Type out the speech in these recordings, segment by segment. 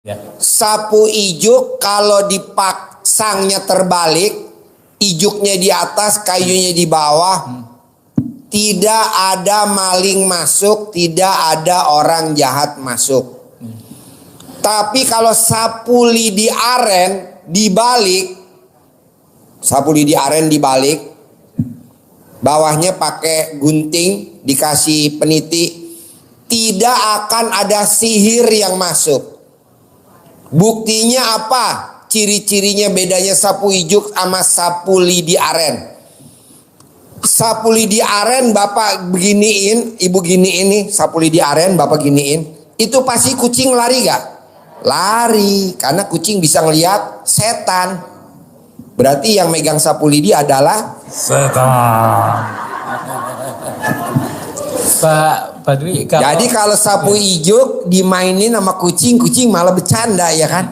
Ya. Sapu ijuk kalau dipasangnya terbalik, ijuknya di atas, kayunya di bawah, tidak ada maling masuk, tidak ada orang jahat masuk. Tapi kalau sapu lidi aren dibalik, sapu lidi aren dibalik, bawahnya pakai gunting, dikasih peniti, tidak akan ada sihir yang masuk. Buktinya apa? Ciri-cirinya bedanya sapu ijuk sama sapu lidi aren. Sapu lidi aren bapak beginiin, ibu giniin nih, sapu lidi aren bapak giniin, itu pasti kucing lari gak? Lari, karena kucing bisa ngelihat setan. Berarti yang megang sapu lidi adalah setan. Pak Dwi, jadi kalau sapu ijuk dimainin sama kucing, kucing malah bercanda ya kan.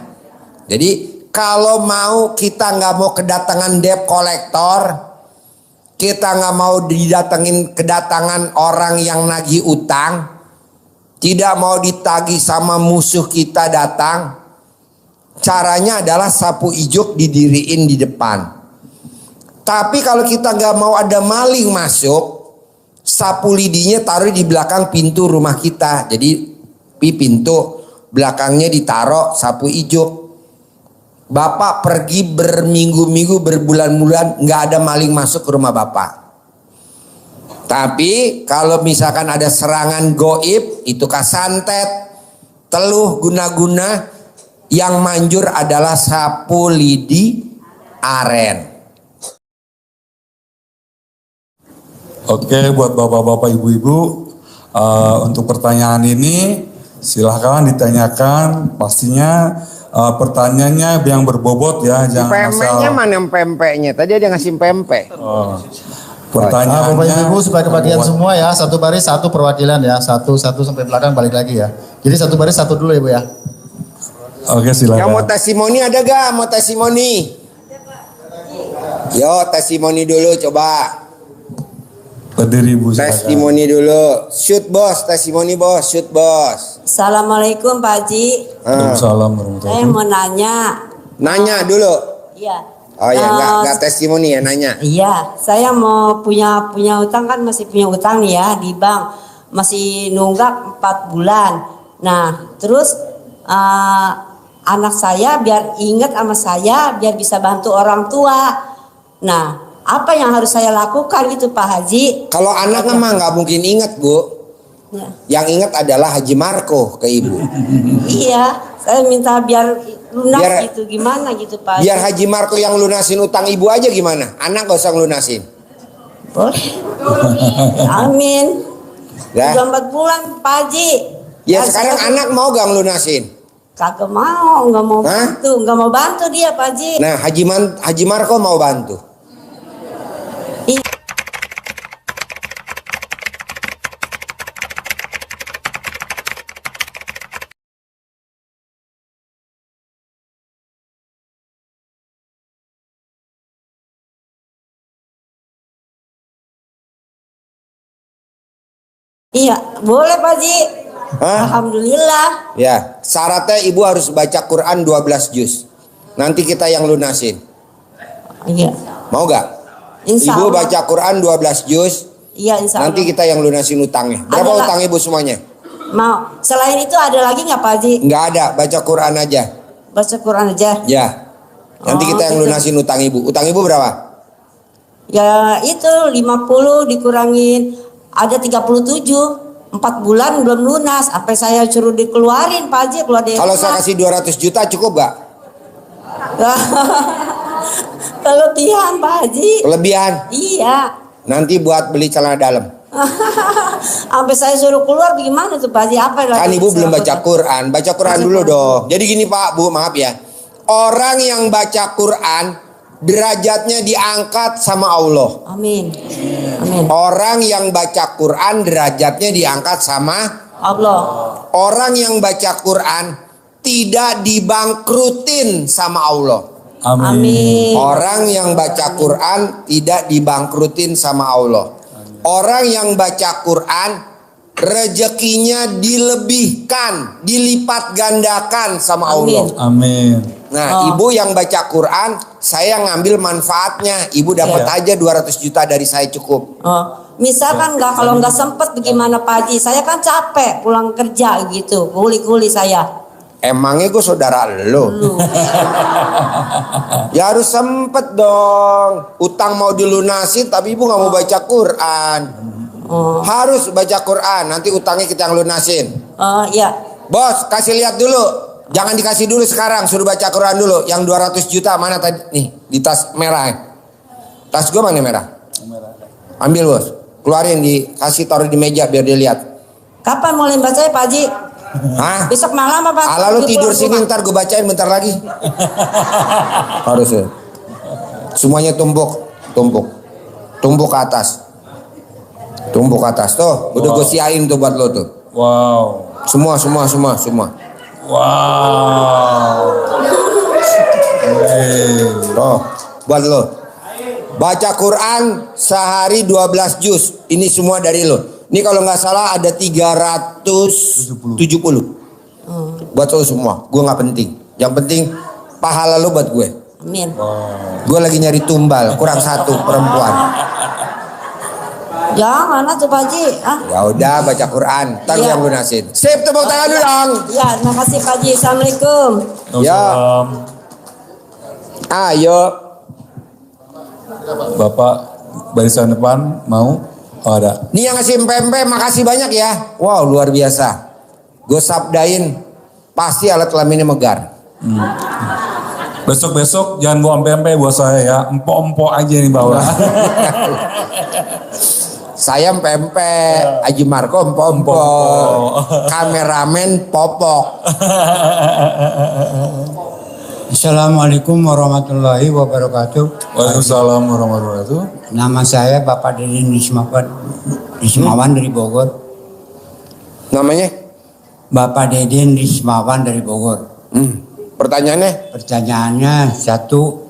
Jadi kalau mau kita nggak mau kedatangan debt collector, kita nggak mau kedatangan orang yang nagih utang, tidak mau ditagih sama musuh kita datang, caranya adalah sapu ijuk didiriin di depan. Tapi kalau kita nggak mau ada maling masuk, sapu lidinya taruh di belakang pintu rumah kita. Jadi pintu belakangnya ditaruh sapu ijuk. Bapak pergi berminggu-minggu, berbulan-bulan, nggak ada maling masuk ke rumah bapak. Tapi kalau misalkan ada serangan goib, itu kasantet, teluh, guna-guna, yang manjur adalah sapu lidi aren. Oke, buat bapak-bapak, ibu-ibu, untuk pertanyaan ini silahkan ditanyakan. Pastinya pertanyaannya yang berbobot ya, jangan Pempeknya mana yang pempeknya? Tadi ada ngasih pempek. Pertanyaannya Bapak Ibu supaya kebagian semua ya, satu baris satu perwakilan ya, satu sampai belakang balik lagi ya. Jadi satu baris satu dulu Ibu ya. Oke, silakan. Yang mau testimoni ada gak? Mau testimoni? Yo, testimoni dulu coba. Berdiri Ibu, silakan. Testimoni dulu. Shoot bos, testimoni bos, shoot bos. Assalamualaikum Pak Haji. Waalaikumsalam warahmatullahi Saya mau nanya. Nanya dulu. Iya. Oh ya, enggak testimoni ya, nanya. Iya, saya mau punya utang kan, masih punya utang nih ya di bank. Masih nunggak 4 bulan. Nah, terus anak saya biar ingat sama saya, biar bisa bantu orang tua. Nah, apa yang harus saya lakukan gitu Pak Haji? Kalau anak mah nggak mungkin ingat Bu. Ya. Yang ingat adalah Haji Marco ke ibu. Iya, saya minta biar lunas gitu, gimana gitu Pak Haji. Biar Haji Marco yang lunasin utang ibu aja gimana? Anak gak usah lunasin. Boleh. Amin. Ya. Udah 4 bulan Pak Haji. Ya sekarang anak mau gak ngelunasin? Kagak mau, nggak mau Hah? bantu, nggak mau bantu dia Pak Haji. Nah Haji Marco mau bantu. Iya, boleh Pak Haji. Hah? Alhamdulillah. Ya, syaratnya ibu harus baca Quran 12 juz. Nanti kita yang lunasin. Iya. Mau gak? Insya Ibu Allah. baca Quran 12 juz. Iya, insya Allah. Nanti kita yang lunasin utangnya. Berapa Adalah- utang ibu semuanya? Mau. Selain itu ada lagi nggak Pak Haji? Nggak ada, baca Quran aja. Baca Quran aja. Ya. Nanti Oh, kita yang gitu. lunasin utang ibu. Utang ibu berapa? Ya itu 50 dikurangin. Ada 37. 4 bulan belum lunas. Sampai saya suruh dikeluarin Pak Haji, keluar dari Kalau saya rumah. kasih 200 juta cukup gak? Kelebihan Pak Haji. Kelebihan. Iya. Nanti buat beli celana dalam. Sampai saya suruh keluar bagaimana tuh Pak Haji? Apa yang Kan lagi ibu saya belum baca lakukan? Quran. Baca Quran Baca dulu Quran. dong. Jadi gini Pak, Bu, maaf ya. Orang yang baca Quran derajatnya diangkat sama Allah. Amin. Amin. Orang yang baca Quran derajatnya diangkat sama Allah. orang yang baca Quran tidak dibangkrutin sama Allah. Amin. Orang yang baca Quran tidak dibangkrutin sama Allah. Orang yang baca Quran rezekinya dilebihkan, dilipat gandakan sama Allah. Amin. Nah, ibu yang baca Quran, saya ngambil manfaatnya. Ibu dapat aja 200 juta dari saya cukup. Misalkan kalau nggak sempet bagaimana Pak Haji? Saya kan capek pulang kerja gitu, kuli-kuli saya. Emangnya gue saudara lo? Ya harus sempet dong. Utang mau dilunasi tapi ibu nggak mau baca Quran. Harus baca Quran, nanti utangnya kita yang lunasin. Iya. Bos, kasih lihat dulu. Jangan dikasih dulu sekarang, suruh baca Quran dulu. Yang 200 juta mana tadi? Nih, di tas merah. Tas gue mana merah? Ambil bos, keluarin, dikasih taruh di meja biar dia lihat. Kapan mulai baca ya Pak Haji? Hah? Besok malam apa? Ala lu tidur sini, ntar gue bacain bentar lagi. Harus ya. Semuanya tumpuk ke atas. Tumpuk ke atas tuh, udah gue siain tuh buat lo tuh. Wow. Semua. Wow. Tuh, buat lo. Baca Quran sehari 12 juz. Ini semua dari lo. Ini kalau nggak salah ada 370. Buat lo semua. Gue nggak penting. Yang penting pahala lo buat gue. Amin. Gue lagi nyari tumbal, kurang 1 perempuan. Jangan tuh Pak Haji. Ya udah baca Quran, ntar Iya. yang lunasin. Sip, tepuk tangan dulu dong. Ya, terima kasih Pak Haji. Assalamualaikum. Ya. Ayo. Bapak barisan depan mau? Oh, ada. Nih yang ngasih pempek, makasih banyak ya. Wow, luar biasa. Gue sabdain, pasti alat kelaminnya megar. Besok jangan bawa pempek buat saya ya. Empok-empok aja nih bawa. Saya pempek, Haji Marco empok-empok, kameramen popok. Assalamualaikum warahmatullahi wabarakatuh. Waalaikumsalam warahmatullahi wabarakatuh. Nama saya Bapak Dedin Rismawan dari Bogor. Namanya? Bapak Dedin Rismawan dari Bogor. Pertanyaannya? Pertanyaannya satu,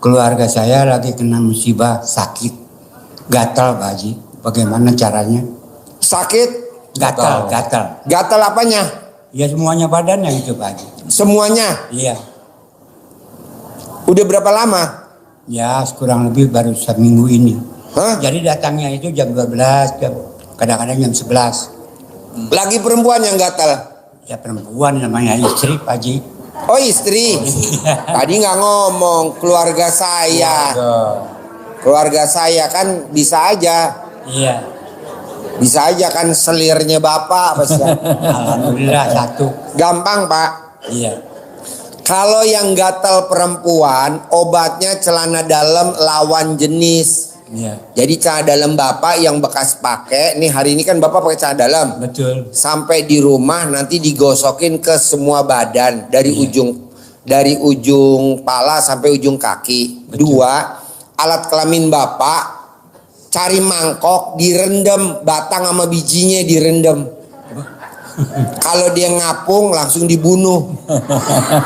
keluarga saya lagi kena musibah sakit, gatal Pak Haji. Bagaimana caranya? Sakit? Gatal. Gatal apanya? Ya semuanya badannya gitu Pak Haji. Semuanya? Iya. Udah berapa lama? Ya kurang lebih baru seminggu ini. Hah? Jadi datangnya itu jam 12, kadang-kadang jam 11. Lagi perempuan yang gatal? Ya perempuan namanya istri Pak Haji. Oh istri? Tadi nggak ngomong keluarga saya. Keluarga saya kan bisa aja. Iya. Bisa aja kan selirnya bapak pasti. Alhamdulillah satu. Gampang pak. Iya. Kalau yang gatal perempuan, obatnya celana dalam lawan jenis. Iya. Jadi celana dalam bapak yang bekas pakai, nih hari ini kan bapak pakai celana dalam. Betul. Sampai di rumah nanti digosokin ke semua badan dari ujung pala sampai ujung kaki. Betul. 2, alat kelamin bapak cari mangkok direndam, batang sama bijinya direndam. Kalau dia ngapung langsung dibunuh.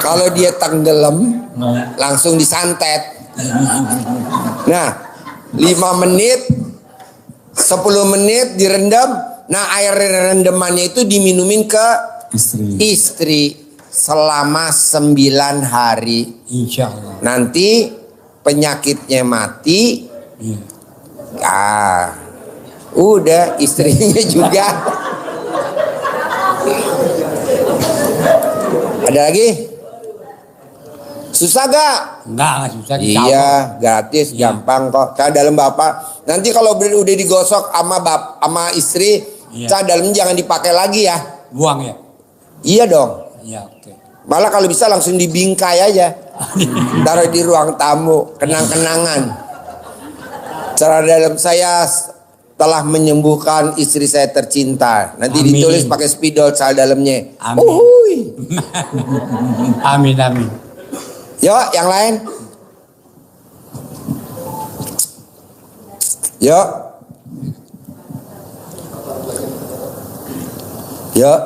Kalau dia tenggelam langsung disantet. Nah, 5 menit 10 menit direndam. Nah, air rendemannya itu diminumin ke istri selama 9 hari. Insya Allah. Nanti penyakitnya mati. Udah istrinya juga. Ada lagi? Susah gak? Enggak susah. Iya, gratis, gampang kok. Celana dalam bapak. Nanti kalau udah digosok sama istri, celana dalam jangan dipakai lagi ya. Buang ya? Iya dong. Iya, oke. Malah kalau bisa langsung dibingkai aja. Taruh di ruang tamu, kenang-kenangan. Celana dalam saya telah menyembuhkan istri saya tercinta. Nanti Amin. ditulis pakai spidol celana dalamnya. Amin. Uhuy. Amin. Yuk, yang lain. Yuk. Yuk.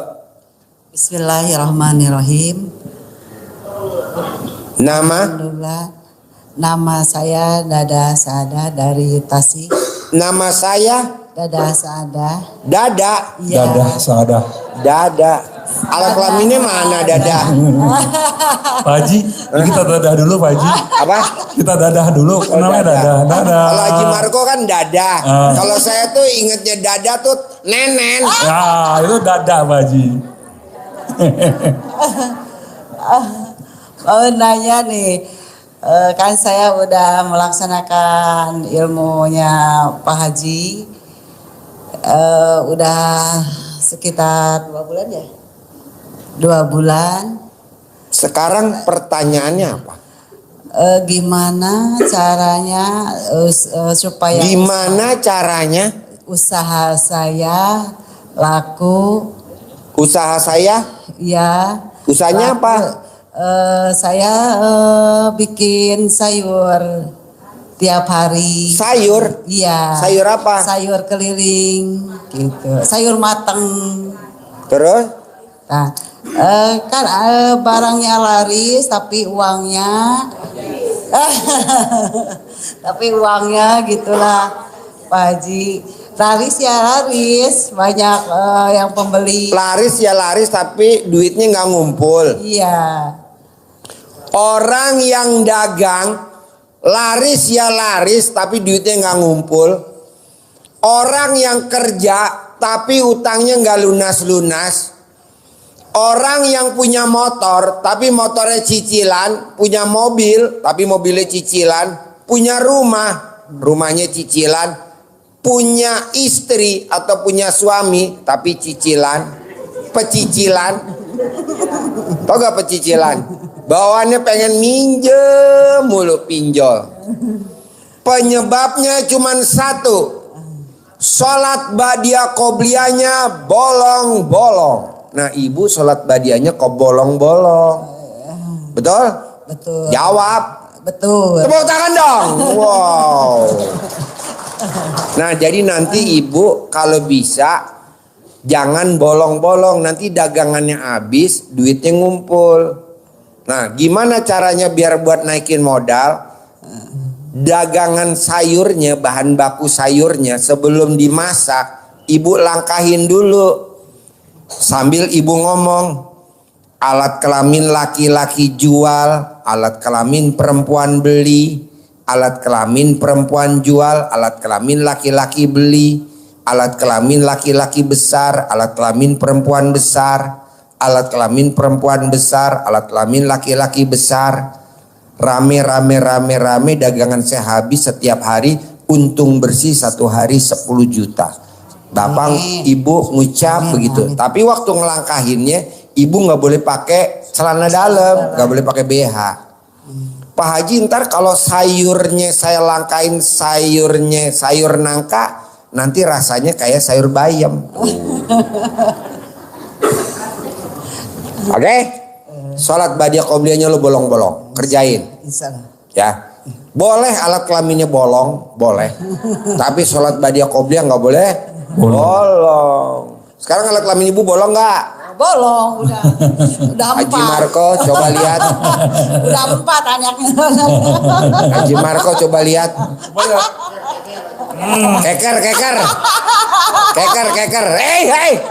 Bismillahirrahmanirrahim. Nama? Alhamdulillah. Nama saya Dada Sada dari Tasik. Nama saya Dadah seada. Dada. Iya. Dadah, sadah. Dada. Alat kelaminnya mana dada? Pak Haji, kita dadah dulu Pak Haji. Apa? Kita dadah dulu, Oh, namanya dadah. Dadah. Kalau Haji Marco kan dada. Ah. Kalau saya tuh ingetnya dada tuh nenen. Ya, itu dadah Pak Haji. Mau nanya nih, kan saya udah melaksanakan ilmunya Pak Haji, udah sekitar 2 bulan ya? 2 bulan. Sekarang pertanyaannya apa? Gimana caranya supaya Gimana caranya usaha saya laku? usaha saya? Ya. Usahanya laku. apa? Saya bikin sayur tiap hari. Sayur? Iya. Sayur apa? Sayur keliling gitu. Sayur mateng. Terus? Nah, kan barangnya laris tapi uangnya tapi uangnya gitulah Pak Haji. Laris ya laris, banyak yang pembeli. Laris ya laris tapi duitnya nggak ngumpul. Iya. Orang yang dagang laris ya laris tapi duitnya nggak ngumpul. Orang yang kerja tapi utangnya nggak lunas-lunas. Orang yang punya motor tapi motornya cicilan, punya mobil tapi mobilnya cicilan, punya rumahnya cicilan, punya istri atau punya suami tapi cicilan, pecicilan. Tau gak pecicilan? Bawaannya pengen minjem mulu pinjol. Penyebabnya cuman satu. Sholat badiah qobliyahnya bolong-bolong. Nah ibu sholat badiahnya kok bolong-bolong. Betul? Betul. Jawab. Betul. Tepuk tangan dong. Wow. Nah jadi nanti ibu kalau bisa jangan bolong-bolong. Nanti dagangannya habis, duitnya ngumpul. Nah gimana caranya biar buat naikin modal? Dagangan sayurnya, bahan baku sayurnya sebelum dimasak ibu langkahin dulu. Sambil ibu ngomong, alat kelamin laki-laki jual, alat kelamin perempuan beli, alat kelamin perempuan jual, alat kelamin laki-laki beli, alat kelamin laki-laki besar, alat kelamin perempuan besar, alat kelamin perempuan besar, alat kelamin laki-laki besar. Rame dagangan saya habis setiap hari, untung bersih satu hari 10 juta. Bapak ibu ngucap begitu. Tapi waktu ngelangkahinnya ibu nggak boleh pakai celana dalam, nggak boleh pakai BH. Pak Haji ntar kalau sayurnya saya langkahin sayurnya sayur nangka, nanti rasanya kayak sayur bayam. Oke? Sholat badiah qobliyahnya lo bolong-bolong, kerjain. Insyaallah. Ya. Boleh alat kelaminnya bolong, boleh. Tapi sholat badiah qobliyah nggak boleh bolong. Sekarang alat kelamin ibu bolong nggak? Bolong udah 4. Haji Marco coba lihat. Udah 4 anaknya. Haji Marco coba lihat. Keker. Hei.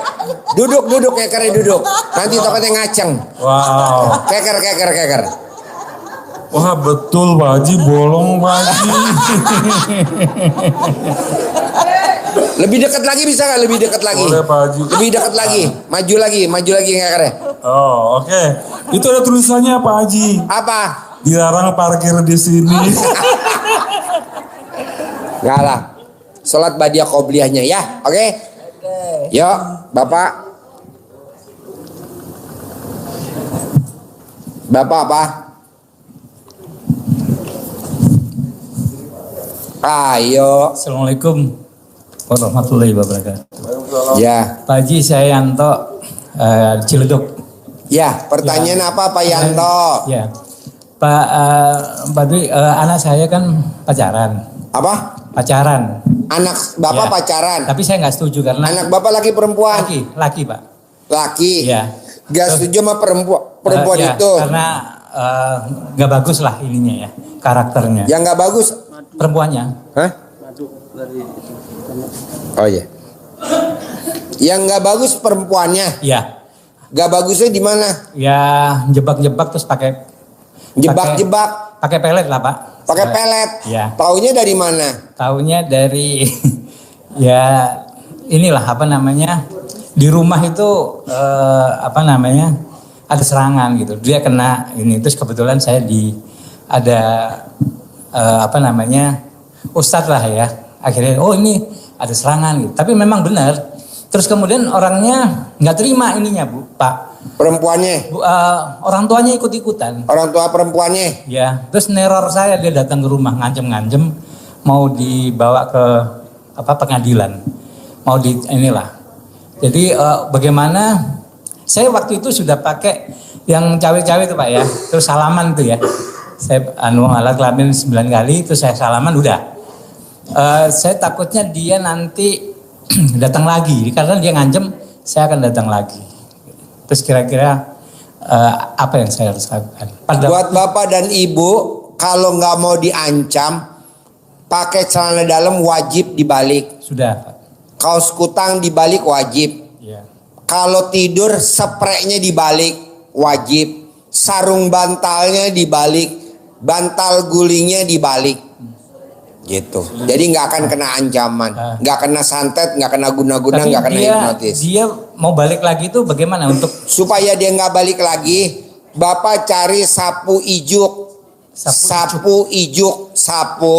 Duduk kekernya duduk. Nanti toketnya ngaceng. Wow. Keker. Wah betul Pak Haji, bolong Pak Haji. Lebih dekat lagi bisa nggak? Lebih dekat lagi. Boleh Pak Haji. Lebih dekat lagi. Maju lagi kekernya. Oh oke. Itu ada tulisannya Pak Haji. Apa? Dilarang parkir di sini. Nggak lah. Sholat badiah qobliyahnya ya. Oke? Yuk Bapak. Bapak apa? Ayo. Assalamualaikum warahmatullahi wabarakatuh. Ya. Pak Haji, saya Yanto Ciledug. Ya, pertanyaan apa Pak Yanto? Ya, Pak Dwi, anak saya kan pacaran. Apa? Pacaran. Anak Bapak Ya. pacaran. Tapi saya nggak setuju karena Anak Bapak laki perempuan? laki Pak. Laki. Ya. Gak setuju sama perempuan Ya, itu. karena nggak bagus lah ininya ya, karakternya. Yang gak bagus. Perempuannya. Hah? Oh iya. Yang nggak bagus perempuannya. Ya, Nggak bagusnya di mana? ya jebak-jebak terus pakai Jebak-jebak, pakai pelet lah Pak. pakai pelet. Ya. Taunya dari mana? Taunya dari ya inilah apa namanya, di rumah itu apa namanya, ada serangan gitu. Dia kena ini, terus kebetulan saya ada apa namanya, ustadz lah ya. Akhirnya oh ini ada serangan gitu. Tapi memang benar. Terus kemudian orangnya nggak terima ininya Bu, Pak. Perempuannya, Orang tuanya ikut-ikutan. orang tua perempuannya. Ya, terus neror saya, dia datang ke rumah ngancem-ngancem mau dibawa ke apa pengadilan. Mau di inilah. Jadi bagaimana saya waktu itu sudah pakai yang cawe-cawe itu Pak ya. Terus salaman tuh ya. Saya alat kelamin 9 kali, terus saya salaman udah. Saya takutnya dia nanti datang lagi karena dia ngancem saya akan datang lagi. Terus kira-kira apa yang saya harus lakukan? Buat bapak dan ibu, kalau nggak mau diancam, pakai celana dalam wajib dibalik. Sudah Pak. Kaos kutang dibalik wajib. Ya. Kalau tidur spraynya dibalik wajib. Sarung bantalnya dibalik, bantal gulingnya dibalik. Gitu. Jadi nggak akan kena ancaman, nggak kena santet, nggak kena guna-guna, nggak kena hipnotis. Dia mau balik lagi itu bagaimana untuk Supaya dia nggak balik lagi, bapak cari sapu ijuk, sapu ijuk, sapu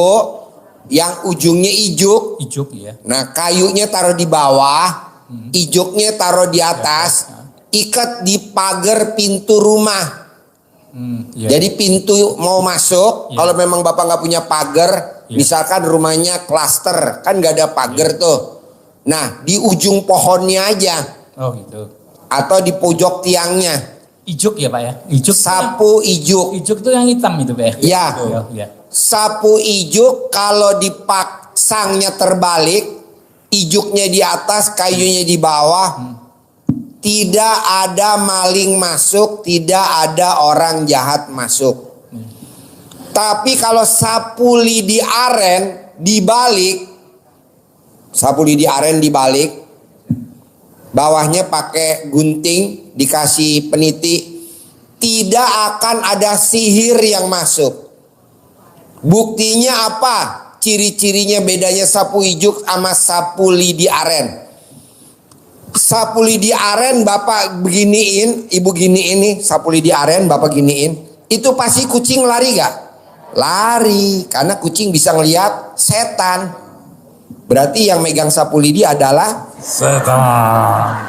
yang ujungnya ijuk. ijuk ya? Nah kayunya taruh di bawah, ijuknya taruh di atas, ikat di pagar pintu rumah. Ya. Jadi pintu mau masuk, kalau memang bapak nggak punya pagar, misalkan rumahnya klaster, kan nggak ada pagar tuh. Nah di ujung pohonnya aja, Oh gitu. atau di pojok tiangnya, Ijuk ya Pak ya? Ijuk. sapu ijuk. Ijuk itu yang hitam itu Pak ya? Ya. Ya. Sapu ijuk kalau dipasangnya terbalik, ijuknya di atas, kayunya di bawah, tidak ada maling masuk, tidak ada orang jahat masuk. Tapi kalau sapu lidi aren dibalik, sapu lidi aren dibalik, bawahnya pakai gunting, dikasih peniti, tidak akan ada sihir yang masuk. Buktinya apa? Ciri-cirinya bedanya sapu ijuk sama sapu lidi aren. Sapu lidi aren bapak beginiin, ibu giniin nih, sapu lidi aren bapak giniin, itu pasti kucing lari gak? Lari, karena kucing bisa ngelihat setan. Berarti yang megang sapu lidi adalah Setan.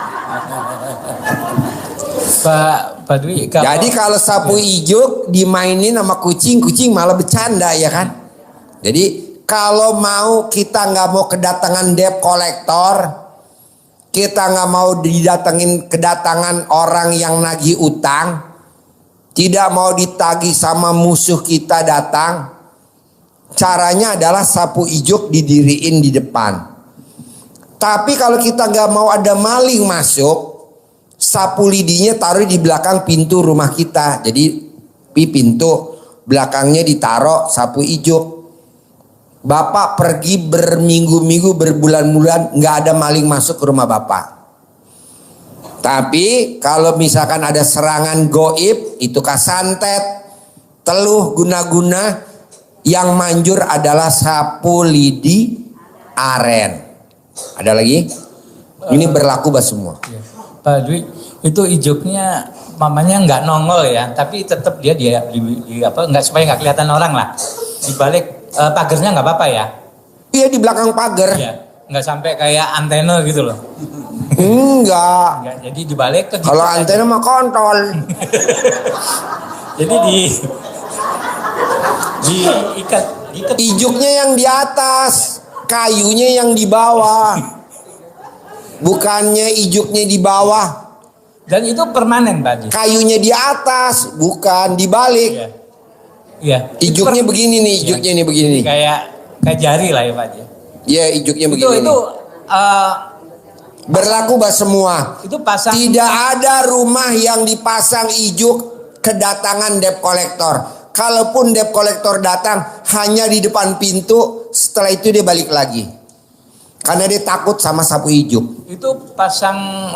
Pak Dwi, Jadi kalau sapu ijuk dimainin sama kucing, kucing malah bercanda ya kan. Jadi kalau mau kita nggak mau kedatangan debt collector, kita nggak mau kedatangan orang yang nagih utang, tidak mau ditagih sama musuh kita datang, caranya adalah sapu ijuk didiriin di depan. Tapi kalau kita nggak mau ada maling masuk, sapu lidinya taruh di belakang pintu rumah kita. Jadi pintu belakangnya ditaruh sapu ijuk. Bapak pergi berminggu-minggu, berbulan-bulan, nggak ada maling masuk ke rumah bapak. Tapi kalau misalkan ada serangan goib, itu kasantet, teluh, guna-guna, yang manjur adalah sapu lidi aren. Ada lagi? Ini berlaku buat semua. Pak Dwi, itu ijuknya mamanya nggak nongol ya, tapi tetap dia di apa, nggak, supaya nggak kelihatan orang lah. Di balik pagernya nggak apa-apa ya? Iya, di belakang pagar. Iya, nggak sampai kayak antena gitu loh. Enggak. Nggak, jadi dibalik ke Kalau antena mah kontol. jadi diikat Ijuknya yang di atas, kayunya yang di bawah. Bukannya ijuknya di bawah, dan itu permanen Pak Haji. kayunya di atas, bukan dibalik. Iya. Iya. Ijuknya begini nih, ijuknya nih begini nih. Kayak jari lah ya Pak Haji. Iya, ijuknya begini. Itu nih. Berlaku buat semua. Itu pasang. Tidak ada rumah yang dipasang ijuk kedatangan debt collector. Kalaupun debt collector datang hanya di depan pintu, setelah itu dia balik lagi. Karena dia takut sama sapu ijuk. Itu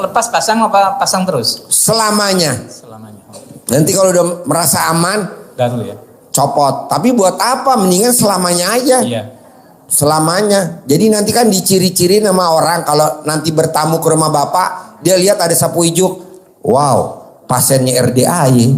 lepas pasang apa pasang terus? Selamanya. Selamanya. Nanti kalau udah merasa aman, Baru ya. copot. Tapi buat apa? Mendingan selamanya aja. Iya. Selamanya. Jadi nanti kan diciri-ciri sama orang kalau nanti bertamu ke rumah bapak, dia lihat ada sapu ijuk. Wow, pasiennya RDA ya.